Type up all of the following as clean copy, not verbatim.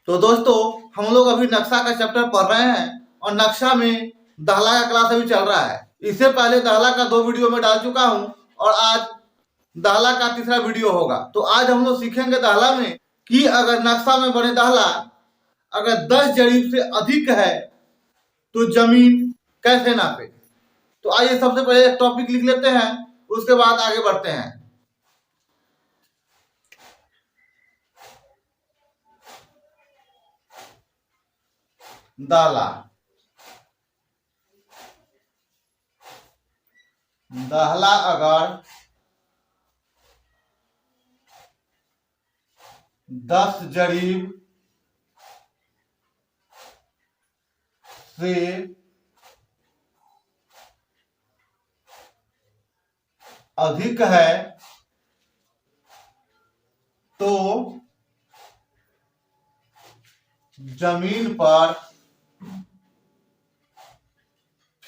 तो दोस्तों हम लोग अभी नक्शा का चैप्टर पढ़ रहे हैं और नक्शा में दाहला का क्लास अभी चल रहा है। इससे पहले दाहला का 2 वीडियो में डाल चुका हूं और आज दाहला का तीसरा वीडियो होगा। तो आज हम लोग सीखेंगे दाहला में कि अगर नक्शा में बने दाहला अगर 10 जरीब से अधिक है तो जमीन कैसे नापे। तो आइए सबसे पहले एक टॉपिक लिख लेते हैं, उसके बाद आगे बढ़ते हैं। दाहला दाहला अगर 10 जरीब से अधिक है तो जमीन पर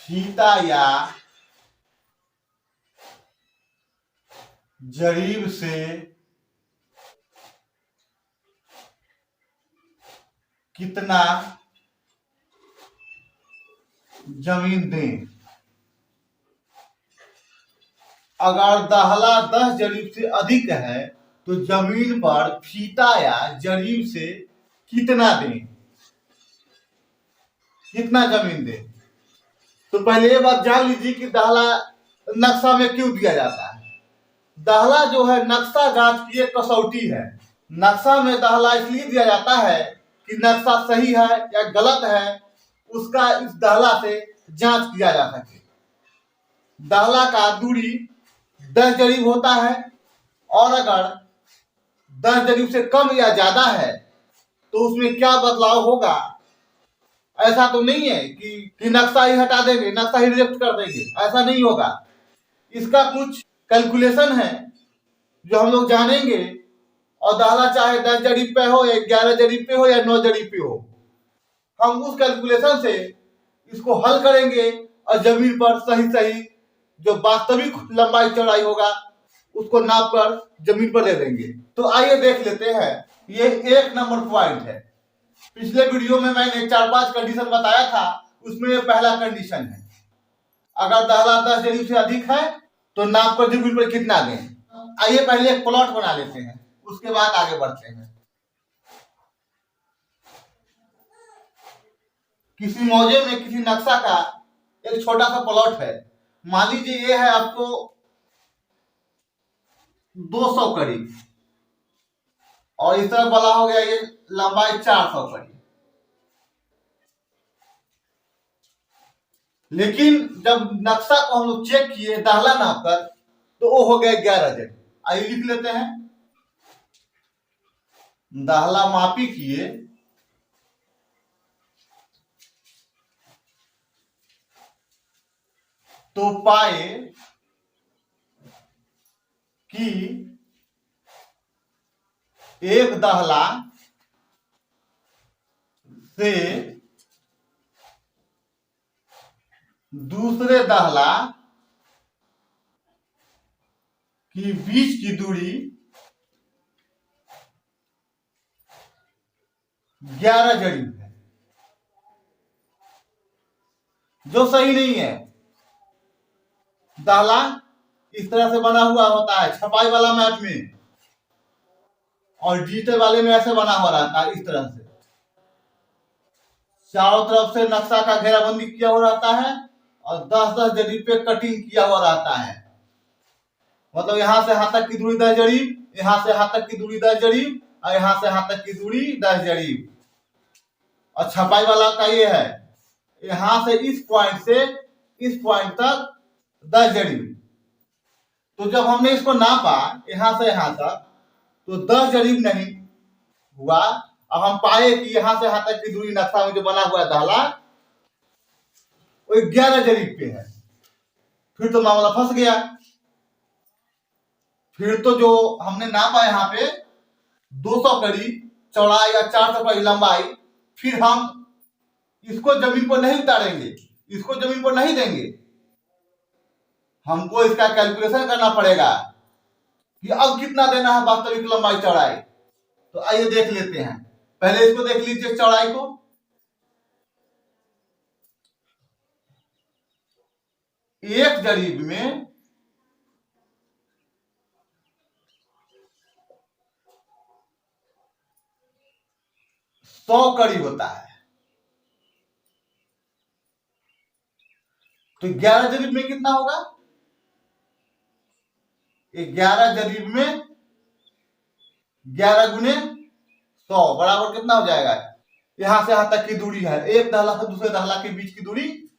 फीता या जरीब से कितना जमीन दें। अगर दाहला 10 जरीब से अधिक है तो जमीन पर फीता या जरीब से कितना दें, कितना जमीन दें। तो पहले ये बात जान लीजिए कि दाहला नक्शा में क्यों दिया जाता है। दाहला जो है नक्शा जांच की एक कसौटी है। नक्शा में दाहला इसलिए दिया जाता है कि नक्शा सही है या गलत है उसका इस दाहला से जांच किया जा सके। दाहला का दूरी 10 जरीब होता है और अगर 10 जरीब से कम या ज्यादा है तो उसमें क्या बदलाव होगा। ऐसा तो नहीं है कि नक्शा ही हटा देंगे, नक्शा ही रिजेक्ट कर देंगे, ऐसा नहीं होगा। इसका कुछ कैलकुलेशन है जो हम लोग जानेंगे और दाहला चाहे 10 जरीब पे हो या 11 जरीब पे हो या 9 जरीब पे हो, हम उस कैलकुलेशन से इसको हल करेंगे और जमीन पर सही सही जो वास्तविक लंबाई चौड़ाई होगा उसको नाप कर जमीन पर दे देंगे। तो आइए देख लेते हैं, ये 1 नंबर पॉइंट है। पिछले वीडियो में मैंने 4-5 कंडीशन बताया था, उसमें ये पहला कंडीशन है। अगर दाहला 10 जरीब से अधिक है तो नाप कर जमीन पर कितना दें। आइए पहले एक प्लॉट बना लेते हैं, उसके बाद आगे बढ़ते हैं। किसी मौजे में किसी नक्शा का एक छोटा सा प्लॉट है। मान लीजिए ये है आपको 200 कड़ी और इस तरह बड़ा हो गया ये लंबाई 400 कड़ी। लेकिन जब नक्शा को हम लोग चेक किए दाहला नाप कर तो वो हो गया 11 जरीब। आइए लिख लेते हैं, दाहला मापी किए तो पाए कि एक दाहला से दूसरे दाहला की बीच की दूरी 11 जरीब है, जो सही नहीं है। दाहला इस तरह से बना हुआ होता है छपाई वाला मैप में, और डिजिटल वाले में ऐसे बना हुआ रहता है इस तरह से। चारों तरफ से नक्शा का घेराबंदी किया हुआ रहता है और 10-10 जरीब पे कटिंग किया हुआ रहता है। मतलब यहां से यहां तक की दूरी 10 जरीब, यहां से यहां तक की दूरी 10 जरीब और यहां से यहां तक की दूरी 10 जरीब। और छपाई वाला का ये है, यहां से इस पॉइंट से इस पॉइंट तक 10 जरीब। तो जब हमने इसको नापा यहां से यहां तक तो 10 जरीब नहीं हुआ। अब हम पाए कि यहां से यहां तक की दूरी नक्शा में जो बना हुआ है दाहला वो 11 जरीब पे है। फिर तो मामला फंस गया। फिर तो जो हमने नापा यहाँ पे 200 कड़ी चौड़ाई या 400 कड़ी लंबाई, फिर हम इसको जमीन पर नहीं उतारेंगे, इसको जमीन पर नहीं देंगे। हमको इसका कैलकुलेशन करना पड़ेगा कि अब कितना देना है वास्तविक लंबाई चौड़ाई। तो आइए देख लेते हैं। पहले इसको देख लीजिए चौड़ाई को। एक जरीब में 100 कड़ी होता है, तो 11 जरीब में कितना होगा? 11 जरीब में 11 गुने 100 बराबर कितना हो जाएगा? यहां से यहां तक की दूरी है, एक दहला से दूसरे दहला के बीच की दूरी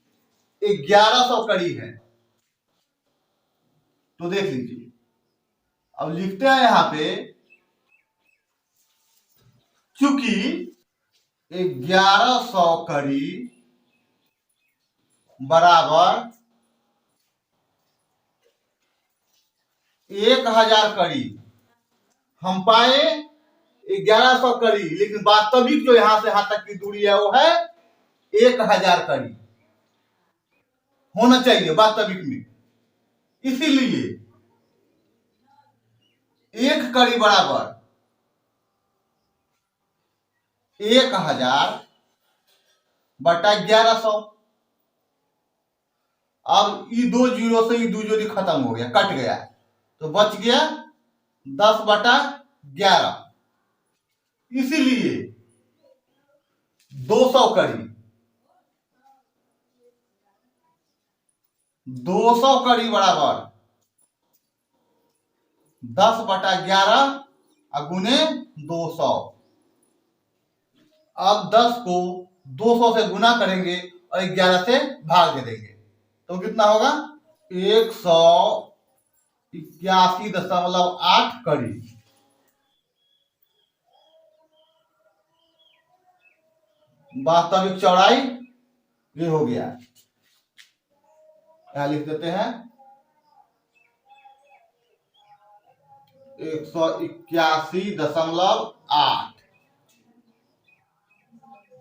1100 कड़ी है। तो देख लीजिए, अब लिखते हैं यहां पे, चूंकि 1100 कड़ी बराबर 1000 कड़ी, हम पाए 1100 कड़ी, लेकिन वास्तविक जो यहां से यहां तक की दूरी है वो है 1000 कड़ी होना चाहिए वास्तविक में। इसीलिए एक कड़ी बराबर 1000 बटा 1100। अब ये 2 जीरो से ये 2 जीरो खत्म हो गया, कट गया, तो बच गया 10 बटा 11। इसीलिए 200 कड़ी 200 कड़ी बराबर 10 बटा 11 गुने 200। अब 10 को 200 से गुना करेंगे और 11 से भाग दे देंगे, तो कितना होगा? 181.8 कड़ी। वास्तविक चौड़ाई ये हो गया, यहां लिख देते हैं 181.8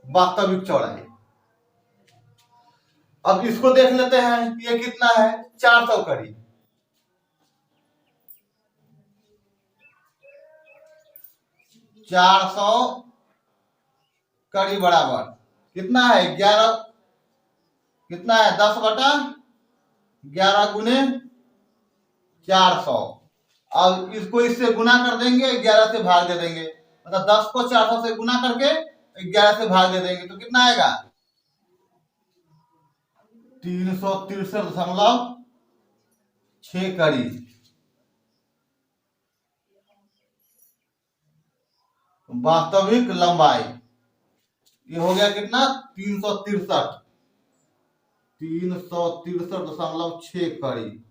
वास्तविक चौड़ाई। अब इसको देख लेते हैं, ये कितना है? 400 कड़ी। 400 कड़ी बराबर कितना है? 11, कितना है? 10 बटा 11 गुने 400। अब इसको इससे गुना कर देंगे, 11 से भाग दे देंगे, मतलब 10 को 400 से गुना करके 11 से भाग दे देंगे, तो कितना आएगा? 363.6 कड़ी। वास्तविक लंबाई ये हो गया कितना? 363.6 कड़ी।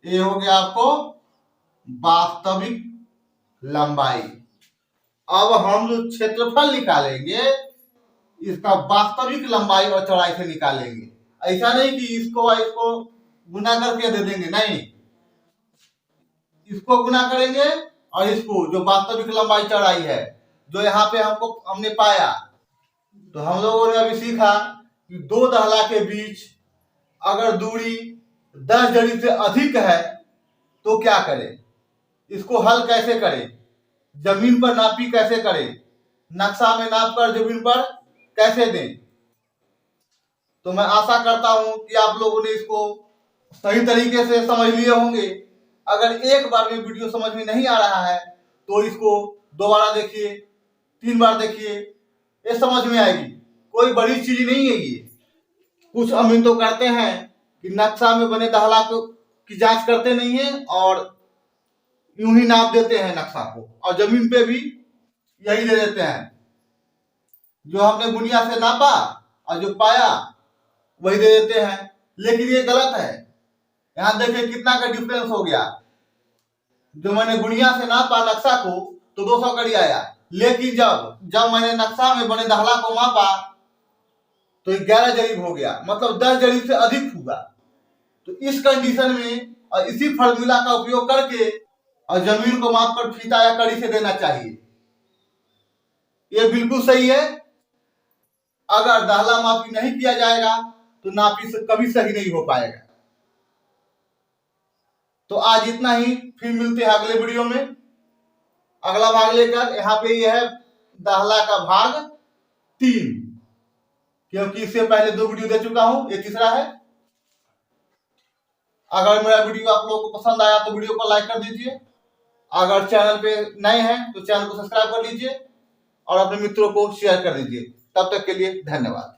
ये हो गया आपको वास्तविक लंबाई। अब हम जो क्षेत्रफल निकालेंगे इसका वास्तविक लंबाई और चौड़ाई से निकालेंगे। ऐसा नहीं कि इसको गुना करके दे देंगे, नहीं, इसको गुना करेंगे और इसको जो वास्तविक लंबाई चौड़ाई है जो यहाँ पे हमने पाया, तो हम लोगों ने अभी सीखा कि दो दहला के बीच अगर दूरी 10 जरी से अधिक है तो क्या करें, इसको हल कैसे करें, जमीन पर नापी कैसे करें, नक्शा में नाप कर जमीन पर कैसे दें। तो मैं आशा करता हूं कि आप लोगों ने इसको सही तरीके से समझ लिए होंगे। अगर एक बार में वीडियो समझ में नहीं आ रहा है तो इसको दोबारा देखिए, 3 बार देखिए, ये समझ में आएगी। कोई बड़ी चीज नहीं है ये। कुछ अमीन तो करते हैं कि नक्शा में बने दहला को की जांच करते नहीं है और यूं ही नाप देते हैं नक्शा को, और जमीन पे भी यही दे देते हैं, जो हमने बुनिया से नापा और जो पाया वही दे देते हैं। लेकिन ये गलत है। यहां देखिए कितना का डिफरेंस हो गया। जो मैंने गुणिया से नापा नक्शा को तो 200 कड़ी आया, लेकिन जब मैंने नक्शा में बने दहला को मापा तो 11 जरीब हो गया, मतलब 10 जरीब से अधिक हुआ। तो इस कंडीशन में और इसी फॉर्मूला का उपयोग करके और जमीन को माप कर फीता या कड़ी से देना चाहिए। ये बिल्कुल सही है। अगर दहला मापी नहीं किया जाएगा तो नापी से कभी सही नहीं हो पाएगा। तो आज इतना ही, फिर मिलते हैं अगले वीडियो में। अगला भाग लेकर, यहाँ पे ये है दाहला का भाग 3, क्योंकि इससे पहले 2 वीडियो दे चुका हूं, ये तीसरा है। अगर मेरा वीडियो आप लोगों को पसंद आया तो वीडियो को लाइक कर दीजिए। अगर चैनल पे नए हैं तो चैनल को सब्सक्राइब कर लीजिए और अपने मित्रों को शेयर कर दीजिए। तब तक के लिए धन्यवाद।